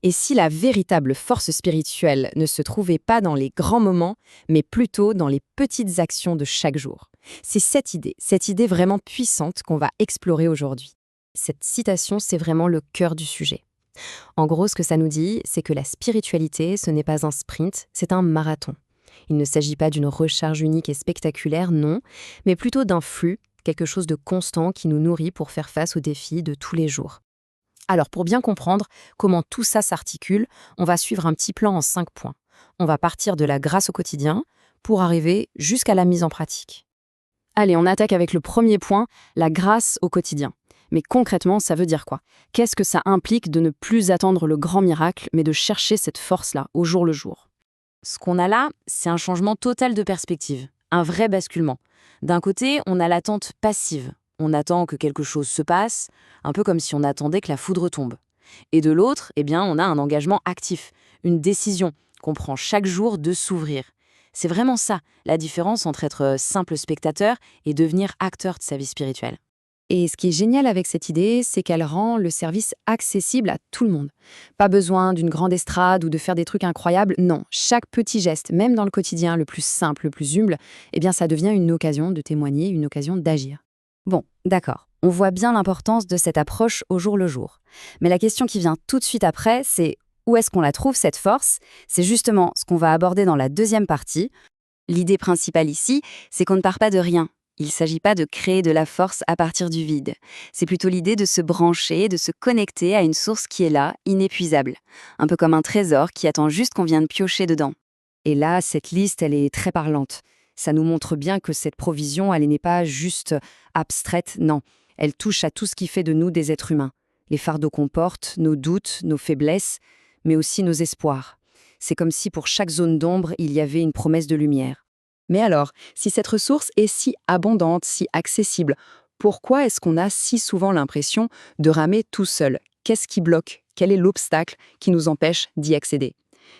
Et si la véritable force spirituelle ne se trouvait pas dans les grands moments, mais plutôt dans les petites actions de chaque jour? C'est cette idée vraiment puissante qu'on va explorer aujourd'hui. Cette citation, c'est vraiment le cœur du sujet. En gros, ce que ça nous dit, c'est que la spiritualité, ce n'est pas un sprint, c'est un marathon. Il ne s'agit pas d'une recharge unique et spectaculaire, non, mais plutôt d'un flux, quelque chose de constant qui nous nourrit pour faire face aux défis de tous les jours. Alors, pour bien comprendre comment tout ça s'articule, on va suivre un petit plan en 5 points. On va partir de la grâce au quotidien pour arriver jusqu'à la mise en pratique. Allez, on attaque avec le premier point, la grâce au quotidien. Mais concrètement, ça veut dire quoi? Qu'est-ce que ça implique de ne plus attendre le grand miracle, mais de chercher cette force-là, au jour le jour? Ce qu'on a là, c'est un changement total de perspective, un vrai basculement. D'un côté, on a l'attente passive. On attend que quelque chose se passe, un peu comme si on attendait que la foudre tombe. Et de l'autre, eh bien, on a un engagement actif, une décision qu'on prend chaque jour de s'ouvrir. C'est vraiment ça, la différence entre être simple spectateur et devenir acteur de sa vie spirituelle. Et ce qui est génial avec cette idée, c'est qu'elle rend le service accessible à tout le monde. Pas besoin d'une grande estrade ou de faire des trucs incroyables, non. Chaque petit geste, même dans le quotidien le plus simple, le plus humble, eh bien ça devient une occasion de témoigner, une occasion d'agir. Bon, d'accord, on voit bien l'importance de cette approche au jour le jour. Mais la question qui vient tout de suite après, c'est où est-ce qu'on la trouve, cette force? C'est justement ce qu'on va aborder dans la deuxième partie. L'idée principale ici, c'est qu'on ne part pas de rien. Il ne s'agit pas de créer de la force à partir du vide. C'est plutôt l'idée de se brancher, de se connecter à une source qui est là, inépuisable. Un peu comme un trésor qui attend juste qu'on vienne piocher dedans. Et là, cette liste, elle est très parlante. Ça nous montre bien que cette provision, elle n'est pas juste abstraite, non. Elle touche à tout ce qui fait de nous des êtres humains. Les fardeaux qu'on porte, nos doutes, nos faiblesses, mais aussi nos espoirs. C'est comme si pour chaque zone d'ombre, il y avait une promesse de lumière. Mais alors, si cette ressource est si abondante, si accessible, pourquoi est-ce qu'on a si souvent l'impression de ramer tout seul? Qu'est-ce qui bloque? Quel est l'obstacle qui nous empêche d'y accéder?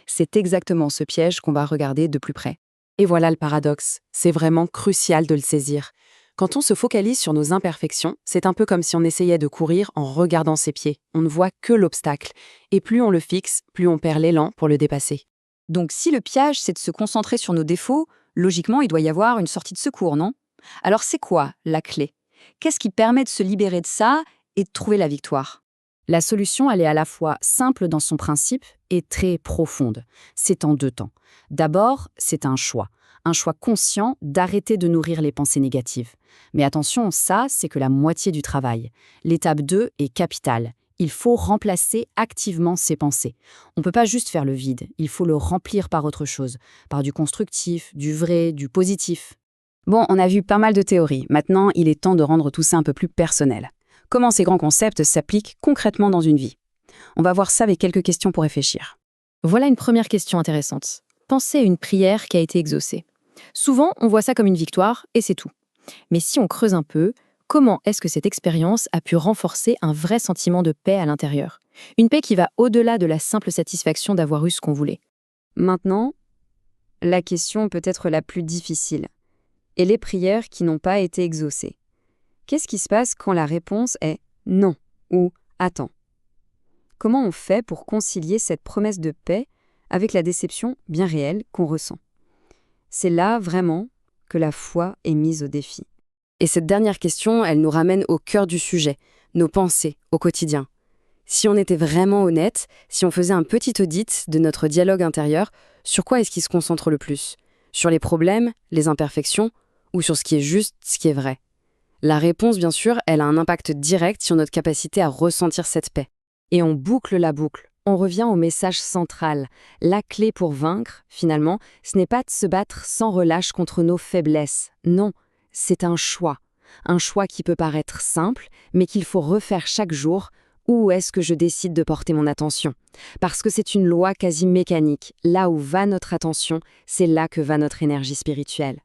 C'est exactement ce piège qu'on va regarder de plus près. Et voilà le paradoxe, c'est vraiment crucial de le saisir. Quand on se focalise sur nos imperfections, c'est un peu comme si on essayait de courir en regardant ses pieds. On ne voit que l'obstacle. Et plus on le fixe, plus on perd l'élan pour le dépasser. Donc si le piège, c'est de se concentrer sur nos défauts, logiquement, il doit y avoir une sortie de secours, non? Alors c'est quoi la clé? Qu'est-ce qui permet de se libérer de ça et de trouver la victoire? La solution, elle est à la fois simple dans son principe et très profonde. C'est en 2 temps. D'abord, c'est un choix conscient d'arrêter de nourrir les pensées négatives. Mais attention, ça, c'est que la moitié du travail. L'étape 2 est capitale. Il faut remplacer activement ses pensées. On ne peut pas juste faire le vide, il faut le remplir par autre chose, par du constructif, du vrai, du positif. Bon, on a vu pas mal de théories. Maintenant, il est temps de rendre tout ça un peu plus personnel. Comment ces grands concepts s'appliquent concrètement dans une vie? On va voir ça avec quelques questions pour réfléchir. Voilà une première question intéressante. Pensez à une prière qui a été exaucée. Souvent, on voit ça comme une victoire et c'est tout. Mais si on creuse un peu, comment est-ce que cette expérience a pu renforcer un vrai sentiment de paix à l'intérieur? Une paix qui va au-delà de la simple satisfaction d'avoir eu ce qu'on voulait. Maintenant, la question peut être la plus difficile. Et les prières qui n'ont pas été exaucées? Qu'est-ce qui se passe quand la réponse est non ou attends? Comment on fait pour concilier cette promesse de paix avec la déception bien réelle qu'on ressent? C'est là, vraiment, que la foi est mise au défi. Et cette dernière question, elle nous ramène au cœur du sujet, nos pensées, au quotidien. Si on était vraiment honnête, si on faisait un petit audit de notre dialogue intérieur, sur quoi est-ce qu'il se concentre le plus? Sur les problèmes, les imperfections, ou sur ce qui est juste, ce qui est vrai? La réponse, bien sûr, elle a un impact direct sur notre capacité à ressentir cette paix. Et on boucle la boucle. On revient au message central. La clé pour vaincre, finalement, ce n'est pas de se battre sans relâche contre nos faiblesses. Non, c'est un choix. Un choix qui peut paraître simple, mais qu'il faut refaire chaque jour. Où est-ce que je décide de porter mon attention? Parce que c'est une loi quasi mécanique. Là où va notre attention, c'est là que va notre énergie spirituelle.